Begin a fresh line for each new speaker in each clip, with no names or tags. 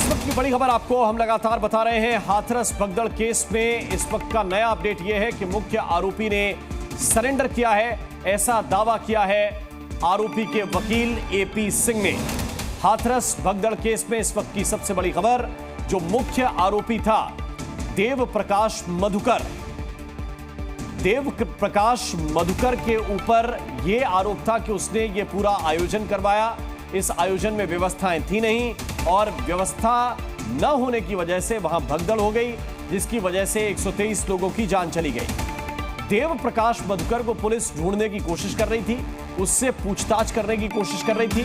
वक्त की बड़ी खबर आपको हम लगातार बता रहे हैं। हाथरस भगदड़ केस में इस वक्त का नया अपडेट यह है कि मुख्य आरोपी ने सरेंडर किया है, ऐसा दावा किया है आरोपी के वकील एपी सिंह ने। हाथरस भगदड़ केस में इस वक्त की सबसे बड़ी खबर, जो मुख्य आरोपी था देव प्रकाश मधुकर के ऊपर यह आरोप था कि उसने ये पूरा आयोजन करवाया। इस आयोजन में व्यवस्थाएं थी नहीं और व्यवस्था न होने की वजह से वहां भगदड़ हो गई, जिसकी वजह से 123 लोगों की जान चली गई। देव प्रकाश मधुकर को पुलिस ढूंढने की कोशिश कर रही थी, उससे पूछताछ करने की कोशिश कर रही थी।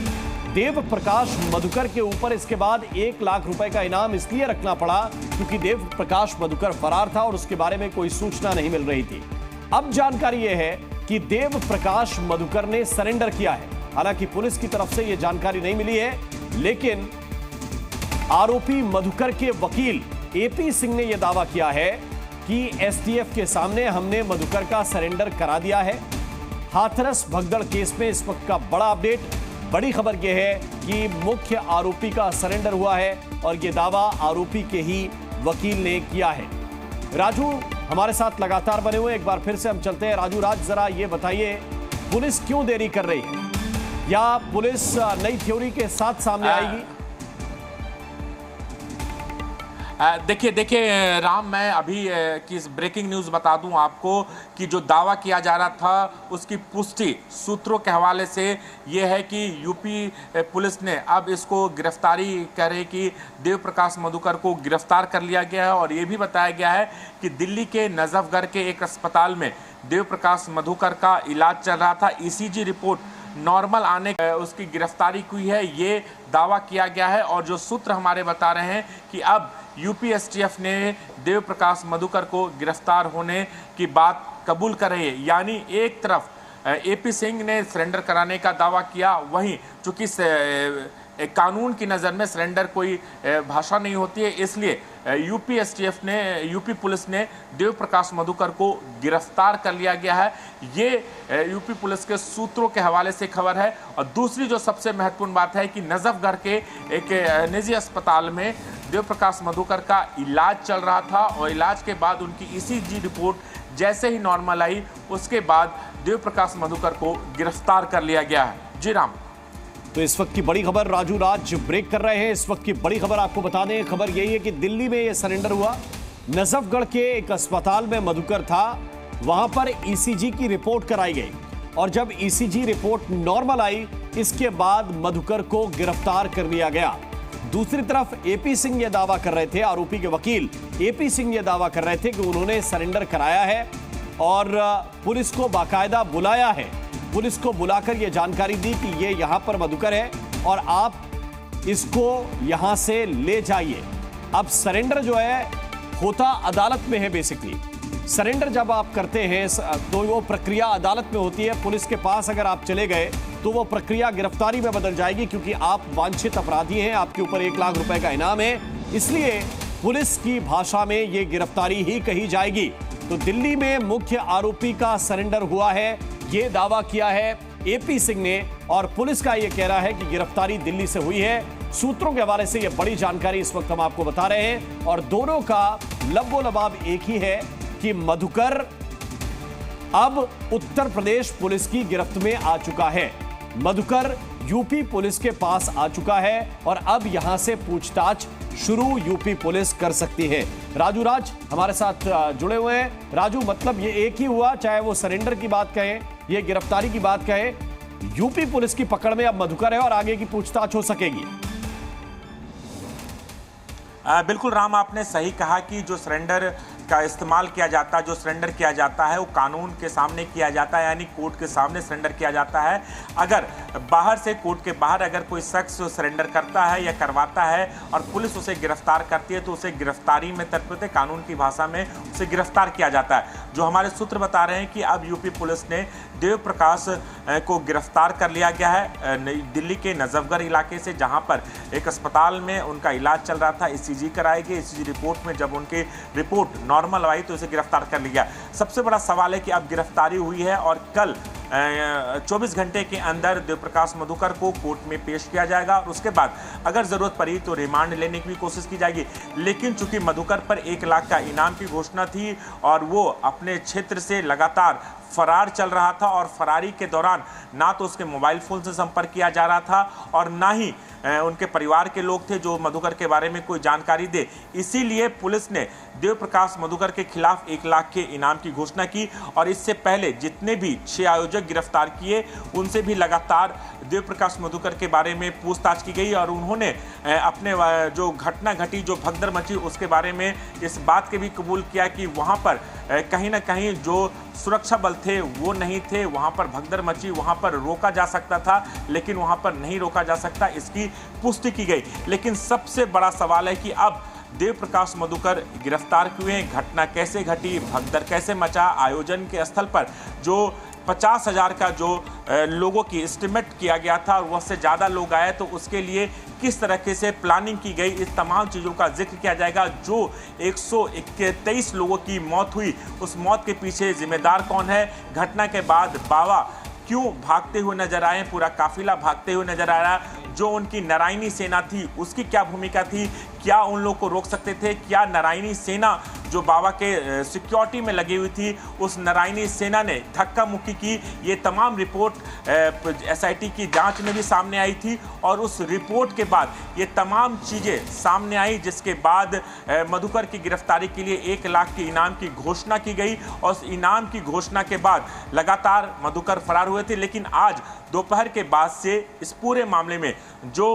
देव प्रकाश मधुकर के ऊपर इसके बाद 1 लाख रुपए का इनाम इसलिए रखना पड़ा क्योंकि देव प्रकाश मधुकर फरार था और उसके बारे में कोई सूचना नहीं मिल रही थी। अब जानकारी यह है कि देव प्रकाश मधुकर ने सरेंडर किया है। हालांकि पुलिस की तरफ से यह जानकारी नहीं मिली है, लेकिन आरोपी मधुकर के वकील एपी सिंह ने यह दावा किया है कि एसटीएफ के सामने हमने मधुकर का सरेंडर करा दिया है। हाथरस भगदड़ केस में इस वक्त का बड़ा अपडेट, बड़ी खबर यह है कि मुख्य आरोपी का सरेंडर हुआ है और यह दावा आरोपी के ही वकील ने किया है। राजू हमारे साथ लगातार बने हुए, एक बार फिर से हम चलते हैं। राजू राज, जरा ये बताइए पुलिस क्यों देरी कर रही है, या पुलिस नई थ्योरी के साथ सामने आएगी?
देखिए राम, मैं अभी की ब्रेकिंग न्यूज़ बता दूं आपको कि जो दावा किया जा रहा था उसकी पुष्टि सूत्रों के हवाले से ये है कि यूपी पुलिस ने अब इसको गिरफ्तारी कह रही कि देव प्रकाश मधुकर को गिरफ्तार कर लिया गया है। और ये भी बताया गया है कि दिल्ली के नजफगढ़ के एक अस्पताल में देव प्रकाश मधुकर का इलाज चल रहा था। ईसीजी रिपोर्ट नॉर्मल आने उसकी गिरफ्तारी हुई है, ये दावा किया गया है। और जो सूत्र हमारे बता रहे हैं कि अब यूपी एसटीएफ ने देव प्रकाश मधुकर को गिरफ्तार होने की बात कबूल कर रही है। यानी एक तरफ एपी सिंह ने सरेंडर कराने का दावा किया, वहीं चूंकि कानून की नज़र में सरेंडर कोई भाषा नहीं होती है, इसलिए यूपी पुलिस ने देव प्रकाश मधुकर को गिरफ्तार कर लिया गया है। ये यूपी पुलिस के सूत्रों के हवाले से खबर है। और दूसरी जो सबसे महत्वपूर्ण बात है कि नजफगढ़ के एक निजी अस्पताल में देव प्रकाश मधुकर का इलाज चल रहा था और इलाज के बाद उनकी ईसीजी रिपोर्ट जैसे ही नॉर्मल आई, उसके बाद देव प्रकाश मधुकर को गिरफ्तार कर लिया गया है। जी राम।
तो इस वक्त की बड़ी खबर, राजू राज ब्रेक कर रहे हैं। इस वक्त की बड़ी खबर आपको बता दें, खबर यही है कि दिल्ली में यह सरेंडर हुआ। नजफगढ़ के एक अस्पताल में मधुकर था, वहां पर ईसीजी की रिपोर्ट कराई गई और जब ईसीजी रिपोर्ट नॉर्मल आई, इसके बाद मधुकर को गिरफ्तार कर लिया गया। दूसरी तरफ एपी सिंह यह दावा कर रहे थे, आरोपी के वकील एपी सिंह यह दावा कर रहे थे कि उन्होंने सरेंडर कराया है और पुलिस को बाकायदा बुलाया है। पुलिस को बुलाकर यह जानकारी दी कि ये यहां पर मधुकर है और आप इसको यहां से ले जाइए। अब सरेंडर जो है होता अदालत में है। बेसिकली सरेंडर जब आप करते हैं तो वो प्रक्रिया अदालत में होती है। पुलिस के पास अगर आप चले गए तो वो प्रक्रिया गिरफ्तारी में बदल जाएगी, क्योंकि आप वांछित अपराधी हैं, आपके ऊपर 1 लाख रुपए का इनाम है। इसलिए पुलिस की भाषा में ये गिरफ्तारी ही कही जाएगी। तो दिल्ली में मुख्य आरोपी का सरेंडर हुआ है, ये दावा किया है एपी सिंह ने और पुलिस का यह कहना है कि गिरफ्तारी दिल्ली से हुई है। सूत्रों के हवाले से यह बड़ी जानकारी इस वक्त हम आपको बता रहे हैं और दोनों का लब्बो लबाब एक ही है कि मधुकर अब उत्तर प्रदेश पुलिस की गिरफ्त में आ चुका है। मधुकर यूपी पुलिस के पास आ चुका है और अब यहां से पूछताछ शुरू यूपी पुलिस कर सकती है। राजू राज हमारे साथ जुड़े हुए हैं। राजू, मतलब ये एक ही हुआ, चाहे वो सरेंडर की बात कहें, ये गिरफ्तारी की बात कहें, यूपी पुलिस की पकड़ में अब मधुकर है और आगे की पूछताछ हो सकेगी।
बिल्कुल राम, आपने सही कहा कि जो सरेंडर का इस्तेमाल किया जाता है, जो सरेंडर किया जाता है वो कानून के सामने किया जाता है, यानी कोर्ट के सामने सरेंडर किया जाता है। अगर बाहर से, कोर्ट के बाहर अगर कोई शख्स सरेंडर करता है या करवाता है और पुलिस उसे गिरफ्तार करती है तो उसे गिरफ्तारी में तत्परता, कानून की भाषा में उसे गिरफ्तार किया जाता है। जो हमारे सूत्र बता रहे हैं कि अब यूपी पुलिस ने देव प्रकाश को गिरफ्तार कर लिया गया है दिल्ली के नजफगढ़ इलाके से, जहां पर एक अस्पताल में उनका इलाज चल रहा था। ईसीजी कराई गई, ईसीजी रिपोर्ट में जब उनकी रिपोर्ट नॉर्मल आई तो इसे गिरफ्तार कर लिया। सबसे बड़ा सवाल है कि अब गिरफ्तारी हुई है और कल 24 घंटे के अंदर देवप्रकाश मधुकर को कोर्ट में पेश किया जाएगा और उसके बाद अगर जरूरत पड़ी तो रिमांड लेने की भी कोशिश की जाएगी। लेकिन चूंकि मधुकर पर 1 लाख का इनाम की घोषणा थी और वो अपने क्षेत्र से लगातार फरार चल रहा था और फरारी के दौरान ना तो उसके मोबाइल फोन से संपर्क किया जा रहा था और ना ही उनके परिवार के लोग थे जो मधुकर के बारे में कोई जानकारी दे, इसीलिए पुलिस ने देवप्रकाश मधुकर के खिलाफ 1 लाख के इनाम की घोषणा की। और इससे पहले जितने भी 6 आयोजक गिरफ्तार किए उनसे भी लगातार देवप्रकाश मधुकर के बारे में पूछताछ की गई और उन्होंने अपने जो घटना घटी, जो भगदड़ मची, उसके बारे में इस बात के भी कबूल किया कि वहाँ पर कहीं ना कहीं जो सुरक्षा बल थे वो नहीं थे, वहाँ पर भगदड़ मची, वहाँ पर रोका जा सकता था लेकिन वहाँ पर नहीं रोका जा सकता, इसकी पुष्टि की गई। लेकिन सबसे बड़ा सवाल है कि अब देवप्रकाश मधुकर गिरफ्तार क्यों हैं, घटना कैसे घटी, भगदड़ कैसे मचा, आयोजन के स्थल पर जो 50,000 का जो लोगों की एस्टिमेट किया गया था और उससे ज़्यादा लोग आए तो उसके लिए किस तरीके से प्लानिंग की गई, इस तमाम चीज़ों का जिक्र किया जाएगा। जो 123 लोगों की मौत हुई, उस मौत के पीछे जिम्मेदार कौन है, घटना के बाद बाबा क्यों भागते हुए नजर आए, पूरा काफिला भागते हुए नजर आ रहा, जो उनकी नारायणी सेना थी उसकी क्या भूमिका थी, क्या उन लोग को रोक सकते थे, क्या नारायणी सेना जो बाबा के सिक्योरिटी में लगी हुई थी उस नारायणी सेना ने धक्का मुक्की की, ये तमाम रिपोर्ट एसआईटी की जांच में भी सामने आई थी और उस रिपोर्ट के बाद ये तमाम चीज़ें सामने आई, जिसके बाद मधुकर की गिरफ्तारी के लिए 1 लाख के इनाम की घोषणा की गई और उस इनाम की घोषणा के बाद लगातार मधुकर फरार हुए थे। लेकिन आज दोपहर के बाद से इस पूरे मामले में जो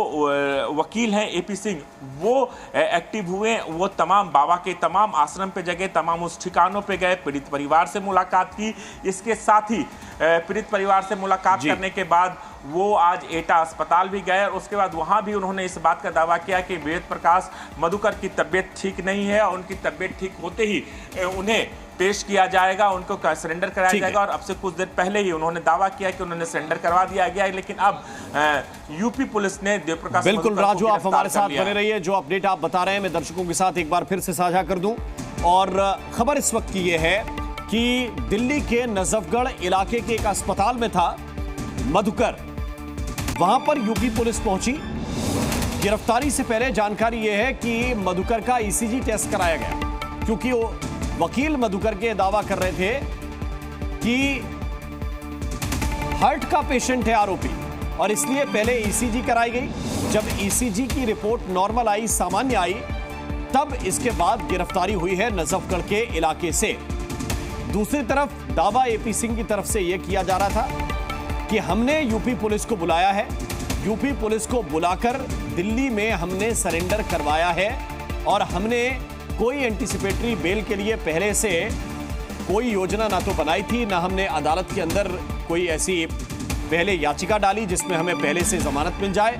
वकील हैं एपी सिंह वो एक्टिव हुए, वो तमाम बाबा के तमाम आश्रम पे जगह, तमाम उस ठिकानों पे गए, पीड़ित परिवार से मुलाकात की। इसके साथ ही पीड़ित परिवार से मुलाकात करने के बाद वो आज एटा अस्पताल भी गए और उसके बाद वहां भी उन्होंने इस बात का दावा किया कि देवप्रकाश मधुकर की तबीयत ठीक नहीं है और उनकी तबीयत ठीक होते ही उन्हें पेश किया जाएगा, उनको सरेंडर कराया जाएगा। और अब से कुछ देर पहले ही उन्होंने दावा किया कि उन्होंने सरेंडर करवा दिया गया है। लेकिन अब यूपी पुलिस ने देवप्रकाश
बिल्कुल राजू, आप हमारे साथ बने रहिए। जो अपडेट आप बता रहे हैं मैं दर्शकों के साथ एक बार फिर से साझा कर दूं। और खबर इस वक्त की यह है कि दिल्ली के नजफगढ़ इलाके के एक अस्पताल में था मधुकर, वहां पर यूपी पुलिस पहुंची। गिरफ्तारी से पहले जानकारी यह है कि मधुकर का ईसीजी टेस्ट कराया गया, क्योंकि वो वकील मधुकर के दावा कर रहे थे कि हार्ट का पेशेंट है आरोपी और इसलिए पहले ईसीजी कराई गई। जब ईसीजी की रिपोर्ट नॉर्मल आई, सामान्य आई, तब इसके बाद गिरफ्तारी हुई है नजफगढ़ के इलाके से। दूसरी तरफ दावा एपी सिंह की तरफ से यह किया जा रहा था कि हमने यूपी पुलिस को बुलाया है, यूपी पुलिस को बुलाकर दिल्ली में हमने सरेंडर करवाया है और हमने कोई एंटीसिपेटरी बेल के लिए पहले से कोई योजना ना तो बनाई थी, ना हमने अदालत के अंदर कोई ऐसी पहले याचिका डाली जिसमें हमें पहले से जमानत मिल जाए।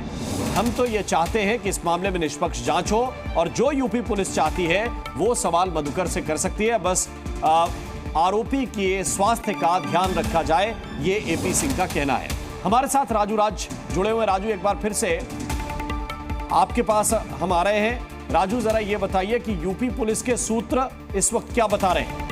हम तो ये चाहते हैं कि इस मामले में निष्पक्ष जांच हो और जो यूपी पुलिस चाहती है वो सवाल मधुकर से कर सकती है, बस आरोपी के स्वास्थ्य का ध्यान रखा जाए, ये एपी सिंह का कहना है। हमारे साथ राजू राज जुड़े हुए। राजू, एक बार फिर से आपके पास हम आ रहे हैं। राजू, जरा ये बताइए कि यूपी पुलिस के सूत्र इस वक्त क्या बता रहे हैं?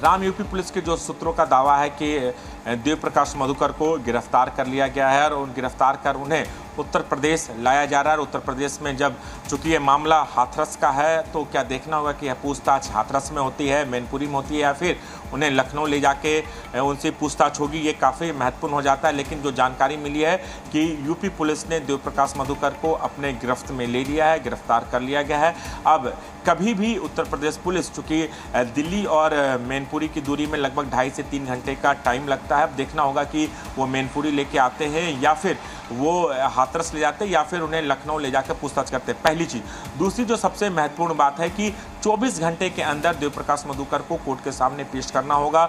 राम, यूपी पुलिस के जो सूत्रों का दावा है कि देवप्रकाश मधुकर को गिरफ्तार कर लिया गया है और गिरफ्तार कर उन्हें उत्तर प्रदेश लाया जा रहा है। उत्तर प्रदेश में जब चूंकि ये मामला हाथरस का है तो क्या देखना होगा कि यह पूछताछ हाथरस में होती है, मैनपुरी में होती है या फिर उन्हें लखनऊ ले जाके उनसे पूछताछ होगी, ये काफ़ी महत्वपूर्ण हो जाता है। लेकिन जो जानकारी मिली है कि यूपी पुलिस ने देवप्रकाश मधुकर को अपने गिरफ्त में ले लिया है, गिरफ्तार कर लिया गया है। अब कभी भी उत्तर प्रदेश पुलिस, चूँकि दिल्ली और मैनपुरी की दूरी में लगभग 2.5 से 3 घंटे का टाइम लगता है, अब देखना होगा कि वो मैनपुरी लेके आते हैं या फिर वो हाथरस ले जाते हैं या फिर उन्हें लखनऊ ले जाकर पूछताछ करते हैं, पहली चीज़। दूसरी जो सबसे महत्वपूर्ण बात है कि 24 घंटे के अंदर देवप्रकाश मधुकर को कोर्ट के सामने पेश करना होगा।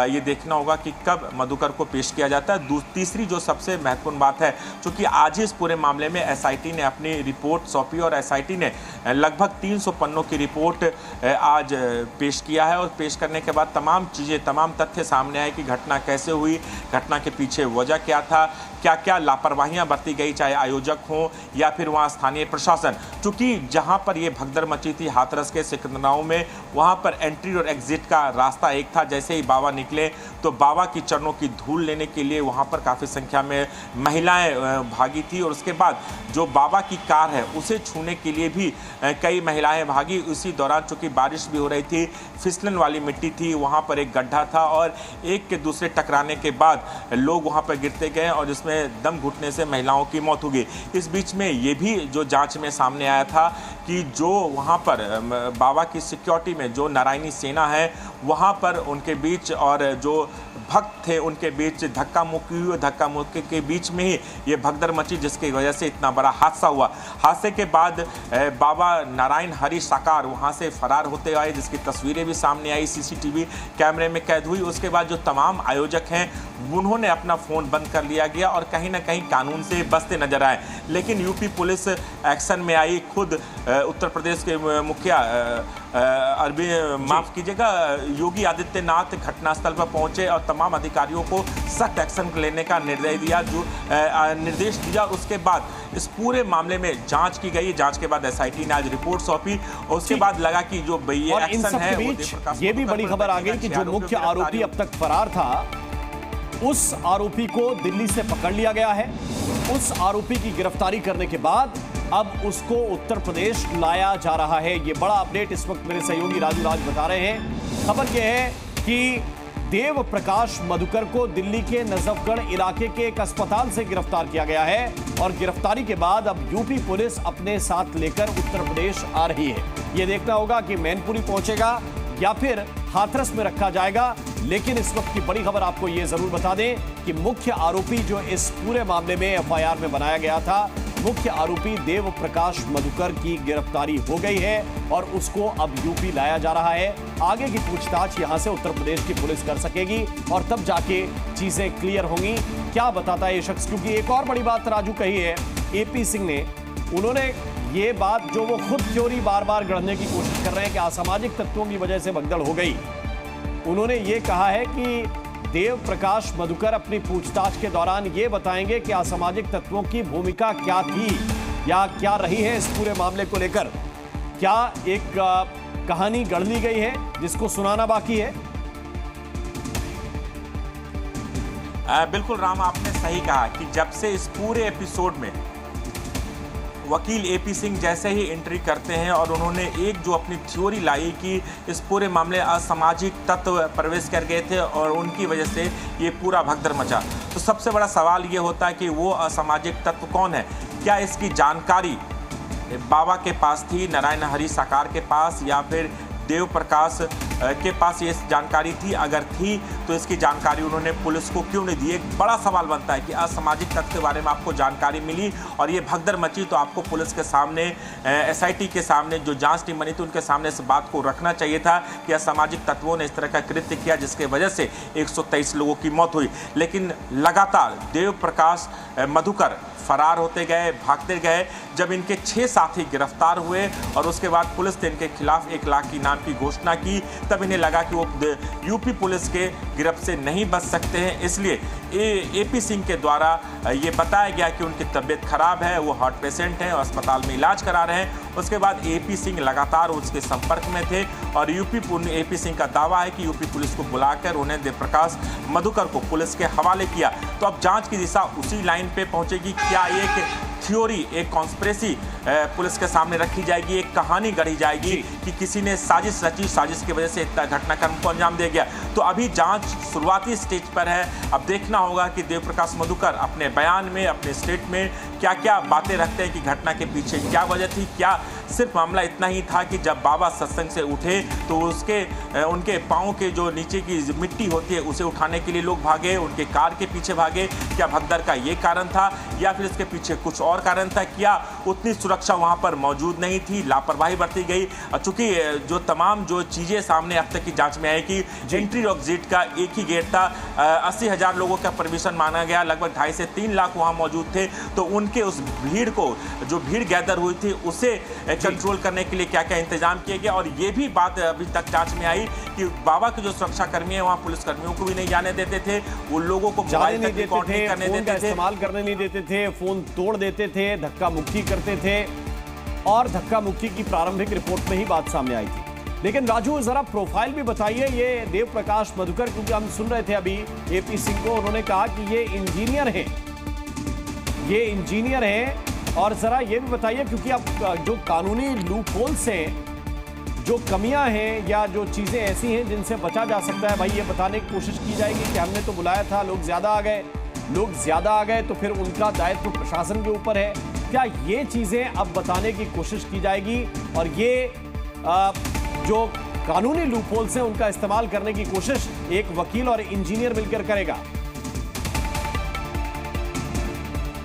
ये देखना होगा कि कब मधुकर को पेश किया जाता है। तीसरी जो सबसे महत्वपूर्ण बात है, चूँकि आज ही इस पूरे मामले में एसआईटी ने अपनी रिपोर्ट सौंपी और एसआईटी ने लगभग 300 पन्नों की रिपोर्ट आज पेश किया है और पेश करने के बाद तमाम चीज़ें, तमाम तथ्य सामने आए कि घटना कैसे हुई, घटना के पीछे वजह क्या था, क्या क्या लापरवाहियां बरती गई, चाहे आयोजक हों या फिर वहाँ स्थानीय प्रशासन। चूँकि जहां पर ये भगदड़ मची थी हाथरस के सिकंदराव में, वहां पर एंट्री और एग्जिट का रास्ता एक था। जैसे ही बाबा निकले तो बाबा की चरणों की धूल लेने के लिए वहां पर काफ़ी संख्या में महिलाएं भागी थी, और उसके बाद जो बाबा की कार है उसे छूने के लिए भी कई महिलाएं भागी। उसी दौरान चूंकि बारिश भी हो रही थी, फिसलन वाली मिट्टी थी, वहां पर एक गड्ढा था और एक के दूसरे टकराने के बाद लोग वहां पर गिरते गए और जिसमें दम घुटने से महिलाओं की मौत हो गई। इस बीच में ये भी जो जांच में सामने आया था कि जो वहां पर बाबा की सिक्योरिटी में जो नारायणी सेना है वहां पर उनके बीच और जो भक्त थे उनके बीच धक्का मुक्की हुई। धक्का मुक्की के बीच में ही ये भगदड़ मची, जिसकी वजह से इतना बड़ा हादसा हुआ। हादसे के बाद बाबा नारायण हरि साकार वहां से फरार होते आए, जिसकी तस्वीरें भी सामने आई, सीसीटीवी कैमरे में कैद हुई। उसके बाद जो तमाम आयोजक हैं उन्होंने अपना फ़ोन बंद कर लिया गया और कहीं ना कहीं कानून से बचते नजर आए। लेकिन यूपी पुलिस एक्शन में आई। खुद उत्तर प्रदेश के मुखिया माफ कीजिएगा योगी आदित्यनाथ घटनास्थल पर पहुंचे और तमाम अधिकारियों को सख्त एक्शन लेने का निर्देश दिया। उसके बाद इस पूरे मामले में जांच की गई। जांच के बाद एसआईटी ने आज रिपोर्ट सौंपी और उसके बाद लगा कि जो ये एक्शन है
ये भी बड़ी खबर आ गई कि जो मुख्य आरोपी अब तक फरार था उस आरोपी को दिल्ली से पकड़ लिया गया है। उस आरोपी की गिरफ्तारी करने के बाद अब उसको उत्तर प्रदेश लाया जा रहा है। ये बड़ा अपडेट इस वक्त मेरे सहयोगी राजू राज बता रहे हैं। खबर यह है कि देव प्रकाश मधुकर को दिल्ली के नजफगढ़ इलाके के एक अस्पताल से गिरफ्तार किया गया है और गिरफ्तारी के बाद अब यूपी पुलिस अपने साथ लेकर उत्तर प्रदेश आ रही है। यह देखना होगा कि मैनपुरी पहुंचेगा या फिर हाथरस में रखा जाएगा। लेकिन इस वक्त की बड़ी खबर आपको यह जरूर बता दें कि मुख्य आरोपी जो इस पूरे मामले में एफआईआर में बनाया गया था, मुख्य आरोपी देव प्रकाश मधुकर की गिरफ्तारी हो गई है और उसको अब यूपी लाया जा रहा है। आगे की पूछताछ यहां से उत्तर प्रदेश की पुलिस कर सकेगी और तब जाके चीजें क्लियर होंगी। क्या बताता है ये शख्स, क्योंकि एक और बड़ी बात राजू कही है एपी सिंह ने। उन्होंने ये बात जो वो खुद थ्योरी बार बार गढ़ने की कोशिश कर रहे हैं कि असामाजिक तत्वों की वजह से भगदड़ हो गई, उन्होंने ये कहा है कि देव प्रकाश मधुकर अपनी पूछताछ के दौरान ये बताएंगे कि असामाजिक तत्वों की भूमिका क्या थी या क्या रही है इस पूरे मामले को लेकर। क्या एक कहानी गढ़ ली गई है जिसको सुनाना बाकी है?
बिल्कुल राम, आपने सही कहा कि जब से इस पूरे एपिसोड में वकील एपी सिंह जैसे ही एंट्री करते हैं और उन्होंने एक जो अपनी थ्योरी लाई कि इस पूरे मामले असामाजिक तत्व प्रवेश कर गए थे और उनकी वजह से ये पूरा भगदड़ मचा, तो सबसे बड़ा सवाल ये होता है कि वो असामाजिक तत्व कौन है? क्या इसकी जानकारी बाबा के पास थी, नारायण हरि साकार के पास, या फिर देव प्रकाश के पास ये जानकारी थी? अगर थी तो इसकी जानकारी उन्होंने पुलिस को क्यों नहीं दी? एक बड़ा सवाल बनता है कि असामाजिक तत्व के बारे में आपको जानकारी मिली और ये भगदड़ मची तो आपको पुलिस के सामने, एसआईटी के सामने, जो जांच टीम बनी थी उनके सामने इस बात को रखना चाहिए था कि असामाजिक तत्वों ने इस तरह का कृत्य किया जिसके वजह से 123 लोगों की मौत हुई। लेकिन लगातार देव प्रकाश मधुकर फरार होते गए, भागते गए। जब इनके 6 साथी गिरफ्तार हुए और उसके बाद पुलिस ने इनके खिलाफ 1 लाख की इनाम की घोषणा की, तब इन्हें लगा कि वो यूपी पुलिस के गिरफ्त से नहीं बच सकते हैं। इसलिए एपी सिंह के द्वारा ये बताया गया कि उनकी तबीयत खराब है, वो हार्ट पेशेंट हैं और अस्पताल में इलाज करा रहे हैं। उसके बाद एपी सिंह लगातार उसके संपर्क में थे और एपी सिंह का दावा है कि यूपी पुलिस को बुलाकर उन्हें देव प्रकाश मधुकर को पुलिस के हवाले किया। तो अब जांच की दिशा उसी लाइन पे पहुंचेगी। क्या एक थ्योरी, एक कॉन्स्पिरेसी पुलिस के सामने रखी जाएगी, एक कहानी गढ़ी जाएगी कि किसी ने साजिश रची, साजिश की वजह से इतना घटनाक्रम को अंजाम दे गया? तो अभी जांच शुरुआती स्टेज पर है। अब देखना होगा कि देव प्रकाश मधुकर अपने बयान में, अपने स्टेट में क्या क्या बातें रखते हैं कि घटना के पीछे क्या वजह थी। क्या सिर्फ मामला इतना ही था कि जब बाबा सत्संग से उठे तो उनके पाँव के जो नीचे की मिट्टी होती है उसे उठाने के लिए लोग भागे, उनके कार के पीछे भागे? क्या भगदड़ का ये कारण था या फिर इसके पीछे कुछ और कारण था? क्या उतनी सुरक्षा वहां पर मौजूद नहीं थी, लापरवाही बरती गई? चूंकि जो तमाम जो चीजें सामने अब तक की जांच में आई कि एंट्री और एग्जिट का एक ही गेट था, 80,000 लोगों का परमिशन मांगा गया, लगभग 2.5 से 3 लाख वहां मौजूद थे। तो उनके उस भीड़ को, जो भीड़ गैदर हुई थी, उसे कंट्रोल करने के लिए क्या क्या इंतजाम किए गए? और ये भी बात अभी तक जांच में आई कि बाबा के जो सुरक्षा कर्मी है वहां पुलिस कर्मियों को भी नहीं जाने देते थे, उन लोगों को
जाने नहीं देते थे, फोन का इस्तेमाल करने नहीं देते थे, फोन तोड़ देते थे, धक्का मुक्की करते थे। और धक्का मुक्की की प्रारंभिक रिपोर्ट में ही बात सामने आई थी। लेकिन राजू जरा प्रोफाइल भी बताइए ये देव प्रकाश मधुकर, क्योंकि हम सुन रहे थे अभी एपी सिंह को, उन्होंने कहा कि ये इंजीनियर हैं। और जरा ये भी बताइए, क्योंकि अब जो कानूनी लूप होल्स हैं, जो कमियां हैं या जो चीजें ऐसी हैं जिनसे बचा जा सकता है, भाई ये बताने की कोशिश की जाएगी कि हमने तो बुलाया था, लोग ज्यादा आ गए तो फिर उनका दायित्व प्रशासन के ऊपर है। क्या ये चीजें अब बताने की कोशिश की जाएगी और ये जो कानूनी लूपहोल्स हैं उनका इस्तेमाल करने की कोशिश एक वकील और इंजीनियर मिलकर करेगा?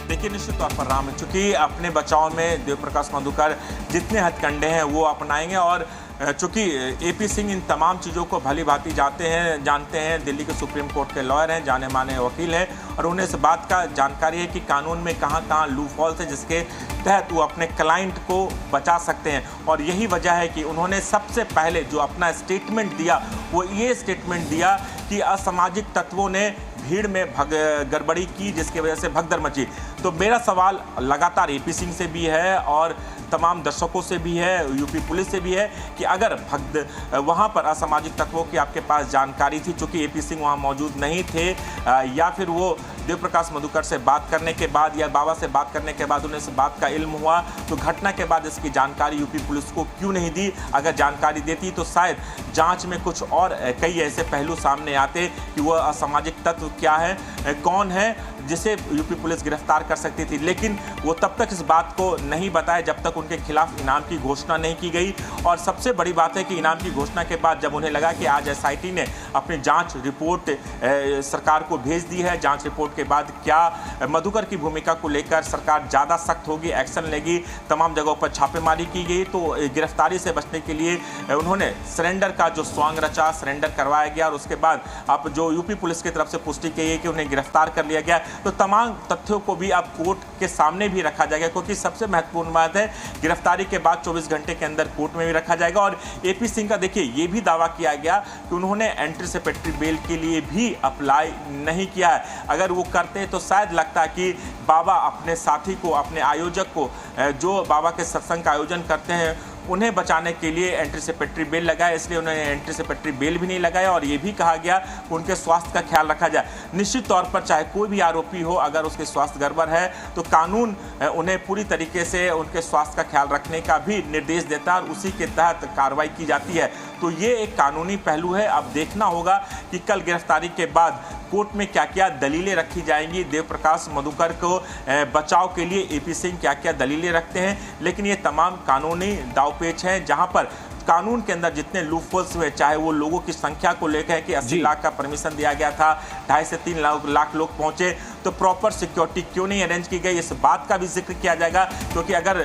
देखिए, निश्चित तौर पर राम, चूंकि अपने बचाव में देव प्रकाश मधुकर जितने हथकंडे हैं वो अपनाएंगे, और चूंकि एपी सिंह इन तमाम चीज़ों को भली भांति जानते हैं, दिल्ली के सुप्रीम कोर्ट के लॉयर हैं, जाने माने वकील हैं, और उन्हें इस बात का जानकारी है कि कानून में कहाँ लूप होल्स है जिसके तहत वो अपने क्लाइंट को बचा सकते हैं। और यही वजह है कि उन्होंने सबसे पहले जो अपना स्टेटमेंट दिया वो ये स्टेटमेंट दिया कि असामाजिक तत्वों ने भीड़ में गड़बड़ी की, जिसकी वजह से भगदड़ मची। तो मेरा सवाल लगातार एपी सिंह से भी है और तमाम दर्शकों से भी है, यूपी पुलिस से भी है, कि अगर वहाँ पर असामाजिक तत्वों की आपके पास जानकारी थी, चूंकि एपी सिंह वहाँ मौजूद नहीं थे, या फिर वो देव प्रकाश मधुकर से बात करने के बाद या बाबा से बात करने के बाद उन्हें इस बात का इल्म हुआ, तो घटना के बाद इसकी जानकारी यूपी पुलिस को क्यों नहीं दी? अगर जानकारी देती तो शायद जांच में कुछ और कई ऐसे पहलू सामने आते कि वह असामाजिक तत्व क्या है, कौन है, जिसे यूपी पुलिस गिरफ्तार कर सकती थी। लेकिन वो तब तक इस बात को नहीं बताया जब तक उनके खिलाफ इनाम की घोषणा नहीं की गई। और सबसे बड़ी बात है कि इनाम की घोषणा के बाद जब उन्हें लगा कि आज एसआईटी ने अपनी जांच रिपोर्ट सरकार को भेज दी है, जांच रिपोर्ट के बाद क्या मधुकर की भूमिका को लेकर सरकार ज़्यादा सख्त होगी, एक्शन लेगी, तमाम जगहों पर छापेमारी की गई, तो गिरफ्तारी से बचने के लिए उन्होंने सरेंडर का जो स्वांग रचा, सरेंडर करवाया गया, और उसके बाद अब जो यूपी पुलिस की तरफ से पुष्टि की है कि उन्हें गिरफ्तार कर लिया गया। तो तमाम तथ्यों को भी अब कोर्ट के सामने भी रखा जाएगा, क्योंकि सबसे महत्वपूर्ण बात है गिरफ्तारी के बाद 24 घंटे के अंदर कोर्ट में भी रखा जाएगा। और एपी सिंह का देखिए ये भी दावा किया गया कि उन्होंने एंटीसिपेटरी बेल के लिए भी अप्लाई नहीं किया है। अगर वो करते तो शायद लगता है कि बाबा अपने साथी को, अपने आयोजक को, जो बाबा के सत्संग का आयोजन करते हैं, उन्हें बचाने के लिए एंटीसिपेटरी बेल लगाया, इसलिए उन्होंने एंटीसिपेटरी बेल भी नहीं लगाया। और ये भी कहा गया कि उनके स्वास्थ्य का ख्याल रखा जाए। निश्चित तौर पर चाहे कोई भी आरोपी हो, अगर उसके स्वास्थ्य गड़बड़ है तो कानून उन्हें पूरी तरीके से उनके स्वास्थ्य का ख्याल रखने का भी निर्देश देता है और उसी के तहत कार्रवाई की जाती है। तो ये एक कानूनी पहलू है। अब देखना होगा कि कल गिरफ्तारी के बाद कोर्ट में क्या क्या दलीलें रखी जाएंगी, देव प्रकाश मधुकर को बचाव के लिए एपी सिंह क्या क्या दलीलें रखते हैं। लेकिन ये तमाम कानूनी दावपेच हैं जहां पर कानून के अंदर जितने लूपहोल्स हुए, चाहे वो लोगों की संख्या को लेकर कि 80 लाख का परमिशन दिया गया था, 2.5 से 3 लाख लोग पहुंचे, तो प्रॉपर सिक्योरिटी क्यों नहीं अरेंज की गई, इस बात का भी जिक्र किया जाएगा। क्योंकि अगर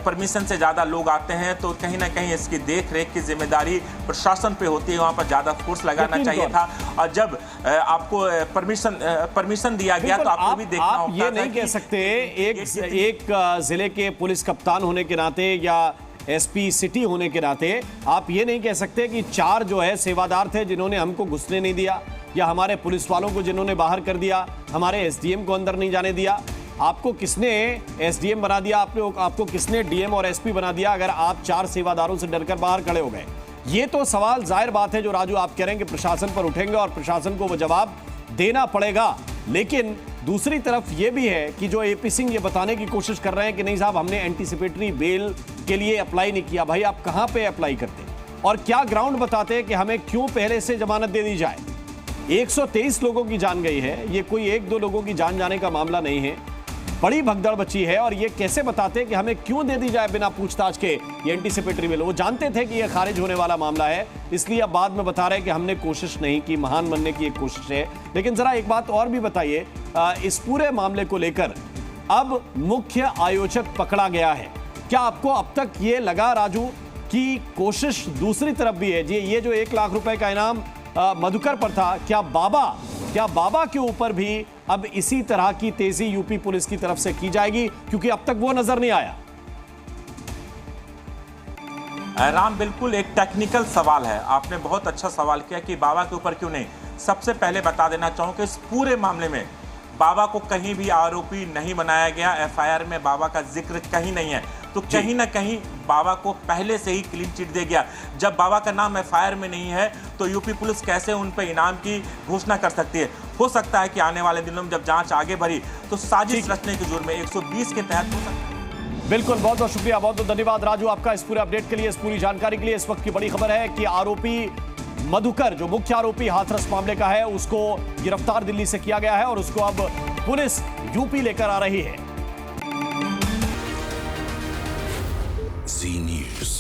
परमिशन से ज़्यादा लोग आते हैं तो कहीं ना कहीं इसकी देख रेख की जिम्मेदारी प्रशासन पे होती है, वहाँ पर ज़्यादा फोर्स लगाना चाहिए था। और जब आपको परमिशन दिया गया तो आपको भी देखना होगा।
ये नहीं कह सकते एक जिले के पुलिस कप्तान होने के नाते या एसपी सिटी होने के नाते आप ये नहीं कह सकते कि 4 जो है सेवादार थे जिन्होंने हमको घुसने नहीं दिया, या हमारे पुलिस वालों को जिन्होंने बाहर कर दिया, हमारे एसडीएम को अंदर नहीं जाने दिया। आपको किसने एसडीएम बना दिया, आपको किसने डीएम और एसपी बना दिया अगर आप 4 सेवादारों से डरकर बाहर खड़े हो गए? ये तो सवाल जाहिर बात है जो राजू आप कह रहे हैं कि प्रशासन पर उठेंगे और प्रशासन को वो जवाब देना पड़ेगा। लेकिन दूसरी तरफ ये भी है कि जो एपी सिंह ये बताने की कोशिश कर रहे हैं कि नहीं साहब हमने एंटीसिपेटरी बेल के लिए अप्लाई नहीं किया। भाई आप कहां पे अप्लाई करते और क्या ग्राउंड बताते हैं कि हमें क्यों पहले से जमानत दे दी जाए? 123 लोगों की जान गई है, ये कोई 1-2 लोगों की जान जाने का मामला नहीं है, बड़ी भगदड़ बची है। और ये कैसे बताते हैं कि हमें क्यों दे दी जाए बिना पूछताछ के ये एंटीसिपेटरी बेल? वो जानते थे कि ये खारिज होने वाला मामला है, इसलिए अब बाद में बता रहे हैं कि हमने कोशिश नहीं की, महान बनने की एक कोशिश है। लेकिन जरा एक बात और भी बताइए, इस पूरे मामले को लेकर अब मुख्य आयोजक पकड़ा गया है, क्या आपको अब तक ये लगा राजू कि कोशिश दूसरी तरफ भी है? जी, ये जो 1 लाख रुपए का इनाम मधुकर पर था, क्या बाबा के ऊपर भी अब इसी तरह की तेजी यूपी पुलिस की तरफ से की जाएगी? क्योंकि अब तक वो नजर नहीं आया।
राम, बिल्कुल एक टेक्निकल सवाल है, आपने बहुत अच्छा सवाल किया कि बाबा के ऊपर क्यों नहीं। सबसे पहले बता देना चाहूं कि इस पूरे मामले में बाबा को कहीं भी आरोपी नहीं बनाया गया, एफआईआर में बाबा का जिक्र कहीं नहीं है। तो कहीं ना कहीं बाबा को पहले से ही क्लीन चिट दे गया। जब बाबा का नाम एफआईआर में नहीं है तो यूपी पुलिस कैसे उन पर इनाम की घोषणा कर सकती है? हो सकता है कि आने वाले दिनों में जब जांच आगे बढ़ी तो साजिश रचने के जुर्म में 120 के तहत हो सकता है।
बिल्कुल, बहुत बहुत शुक्रिया, बहुत बहुत धन्यवाद राजू आपका इस पूरे अपडेट के लिए, इस पूरी जानकारी के लिए। इस वक्त की बड़ी खबर है कि आरोपी मधुकर, जो मुख्य आरोपी हाथरस मामले का है, उसको गिरफ्तार दिल्ली से किया गया है और उसको अब पुलिस यूपी लेकर आ रही है।
Z News.